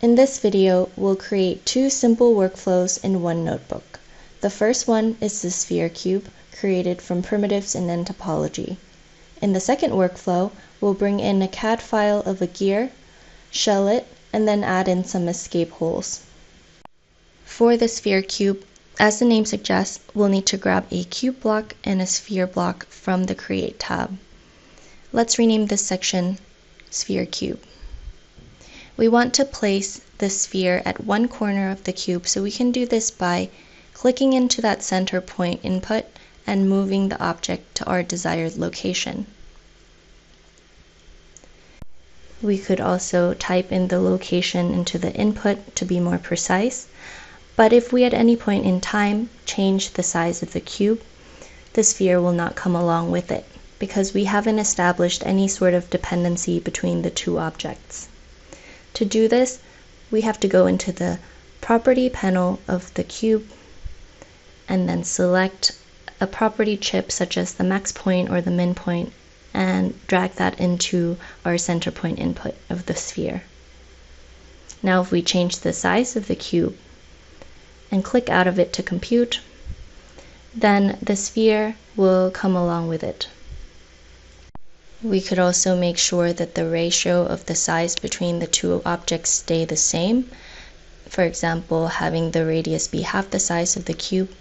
In this video, we'll create two simple workflows in one notebook. The first one is the Spherecube, created from primitives in nTopology. In the second workflow, we'll bring in a CAD file of a gear, shell it, and then add in some escape holes. For the Spherecube, as the name suggests, we'll need to grab a cube block and a sphere block from the Create tab. Let's rename this section Spherecube. We want to place the sphere at one corner of the cube, so we can do this by clicking into that center point input and moving the object to our desired location. We could also type in the location into the input to be more precise, but if we at any point in time change the size of the cube, the sphere will not come along with it, because we haven't established any sort of dependency between the two objects. To do this, we have to go into the property panel of the cube and then select a property chip such as the max point or the min point and drag that into our center point input of the sphere. Now if we change the size of the cube and click out of it to compute, then the sphere will come along with it. We could also make sure that the ratio of the size between the two objects stay the same. For example, having the radius be half the size of the cube.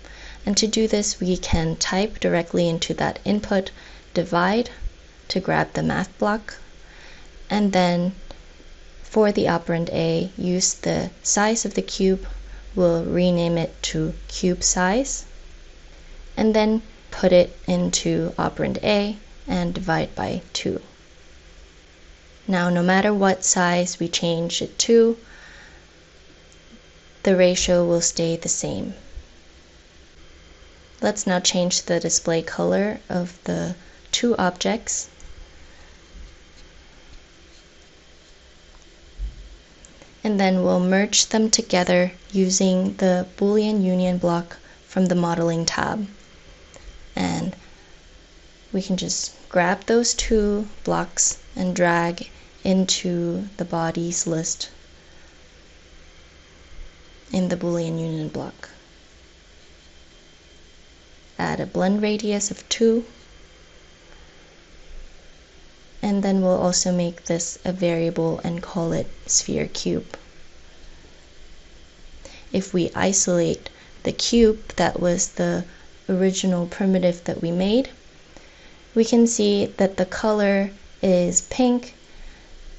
And to do this, we can type directly into that input, divide, to grab the math block. And then for the operand A, use the size of the cube. We'll rename it to cube size. And then put it into operand A and divide by 2. Now, no matter what size we change it to, the ratio will stay the same. Let's now change the display color of the two objects. And then we'll merge them together using the Boolean union block from the Modeling tab. And we can just grab those two blocks and drag into the bodies list in the Boolean union block. Add a blend radius of 2, and then we'll also make this a variable and call it Spherecube. If we isolate the cube that was the original primitive that we made, we can see that the color is pink,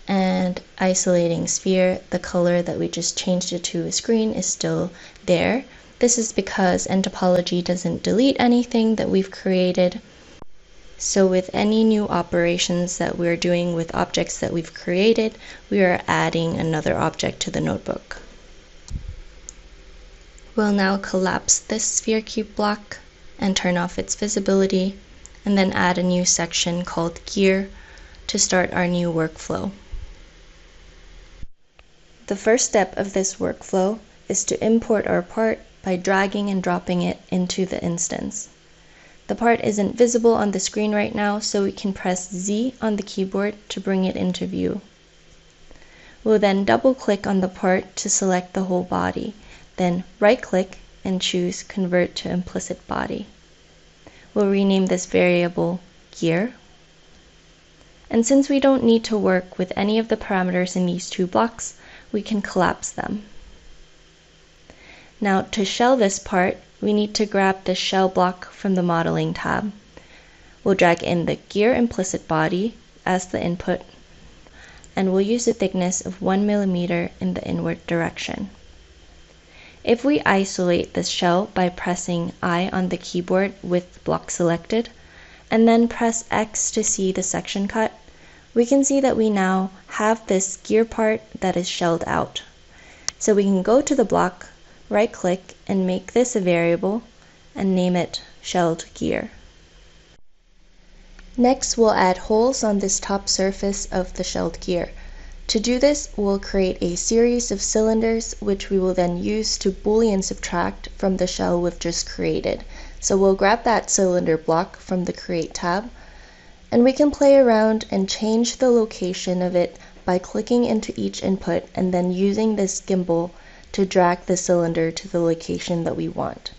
and isolating sphere, the color that we just changed it to is green, is still there. This is because nTopology doesn't delete anything that we've created. So with any new operations that we're doing with objects that we've created, we are adding another object to the notebook. We'll now collapse this Spherecube block and turn off its visibility, and then add a new section called Gear to start our new workflow. The first step of this workflow is to import our part by dragging and dropping it into the instance. The part isn't visible on the screen right now, so we can press Z on the keyboard to bring it into view. We'll then double-click on the part to select the whole body, then right-click and choose Convert to Implicit Body. We'll rename this variable Gear. And since we don't need to work with any of the parameters in these two blocks, we can collapse them. Now, to shell this part, we need to grab the shell block from the Modeling tab. We'll drag in the Gear implicit body as the input, and we'll use a thickness of 1 mm in the inward direction. If we isolate this shell by pressing I on the keyboard with block selected, and then press X to see the section cut, we can see that we now have this gear part that is shelled out. So we can go to the block, right-click, and make this a variable, and name it shelled gear. Next, we'll add holes on this top surface of the shelled gear. To do this, we'll create a series of cylinders, which we will then use to Boolean subtract from the shell we've just created. So we'll grab that cylinder block from the Create tab, and we can play around and change the location of it by clicking into each input and then using this gimbal to drag the cylinder to the location that we want.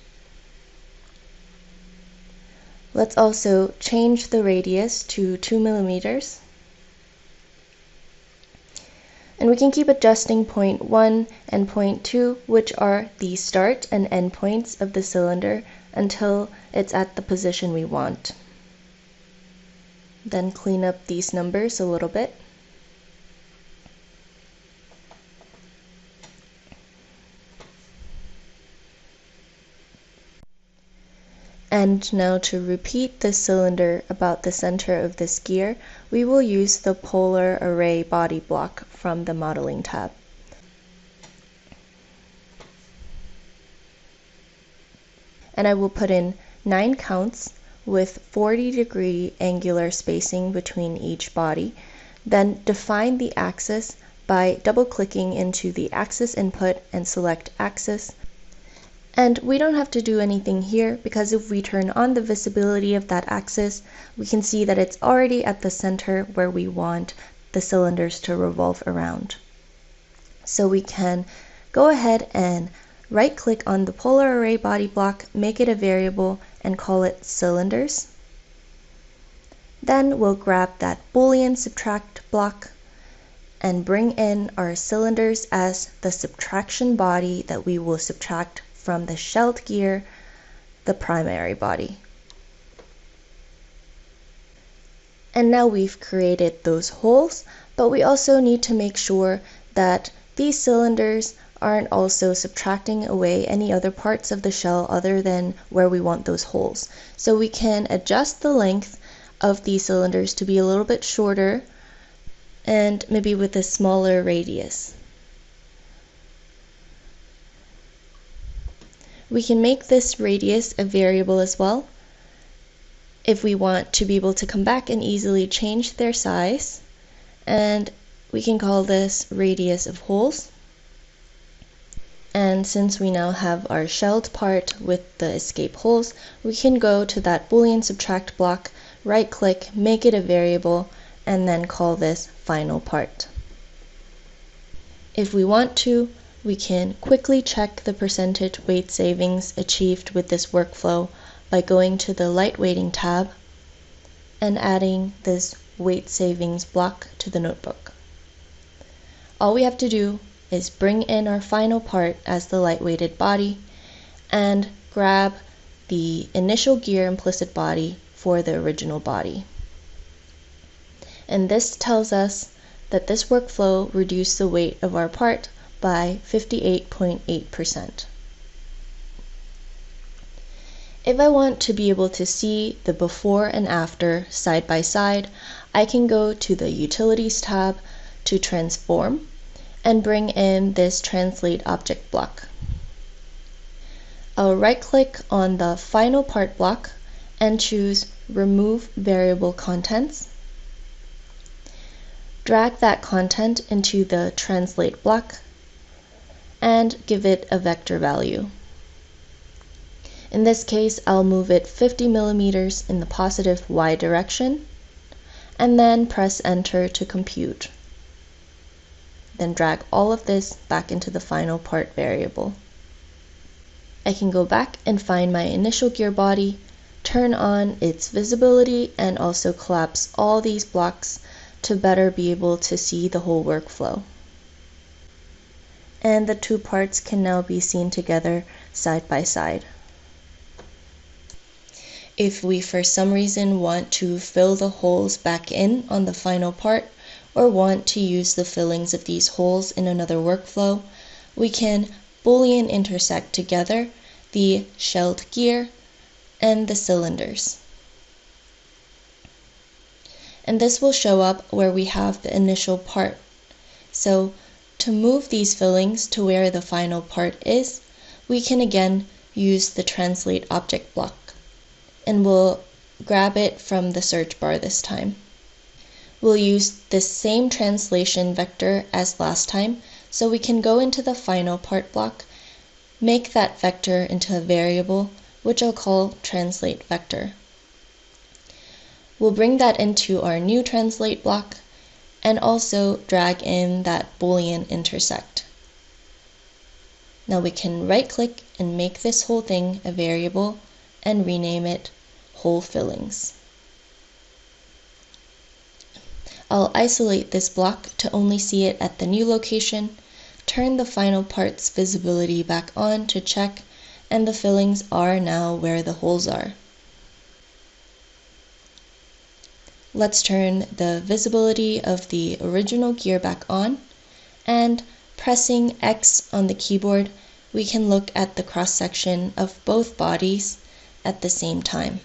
Let's also change the radius to 2 millimeters. And we can keep adjusting point 1 and point 2, which are the start and end points of the cylinder, until it's at the position we want. Then clean up these numbers a little bit. And now to repeat the cylinder about the center of this gear, we will use the polar array body block from the modeling tab. And I will put in 9 counts with 40-degree angular spacing between each body. Then define the axis by double-clicking into the axis input and select axis. And we don't have to do anything here, because if we turn on the visibility of that axis, we can see that it's already at the center where we want the cylinders to revolve around. So we can go ahead and right-click on the polar array body block, make it a variable, and call it cylinders. Then we'll grab that Boolean subtract block and bring in our cylinders as the subtraction body that we will subtract from the shelled gear, the primary body. And now we've created those holes, but we also need to make sure that these cylinders aren't also subtracting away any other parts of the shell other than where we want those holes. So we can adjust the length of these cylinders to be a little bit shorter and maybe with a smaller radius. We can make this radius a variable as well if we want to be able to come back and easily change their size, and we can call this radius of holes. And since we now have our shelled part with the escape holes, we can go to that Boolean subtract block, right click, make it a variable, and then call this final part. If we want to, we can quickly check the percentage weight savings achieved with this workflow by going to the lightweighting tab and adding this weight savings block to the notebook. All we have to do is bring in our final part as the lightweighted body and grab the initial gear implicit body for the original body. And this tells us that this workflow reduced the weight of our part by 58.8%. If I want to be able to see the before and after side by side, I can go to the Utilities tab to transform and bring in this Translate Object block. I'll right-click on the final part block and choose Remove Variable Contents. Drag that content into the Translate block and give it a vector value. In this case, I'll move it 50 millimeters in the positive Y direction, and then press Enter to compute. Then drag all of this back into the final part variable. I can go back and find my initial gear body, turn on its visibility, and also collapse all these blocks to better be able to see the whole workflow. And the two parts can now be seen together side by side. If we for some reason want to fill the holes back in on the final part, or want to use the fillings of these holes in another workflow, we can Boolean intersect together the shelled gear and the cylinders. And this will show up where we have the initial part. So to move these fillings to where the final part is, we can again use the Translate Object block, and we'll grab it from the search bar this time. We'll use the same translation vector as last time, so we can go into the final part block, make that vector into a variable, which I'll call Translate Vector. We'll bring that into our new Translate block and also drag in that Boolean intersect. Now we can right-click and make this whole thing a variable and rename it Whole Fillings. I'll isolate this block to only see it at the new location, turn the final part's visibility back on to check, and the fillings are now where the holes are. Let's turn the visibility of the original gear back on, and pressing X on the keyboard, we can look at the cross-section of both bodies at the same time.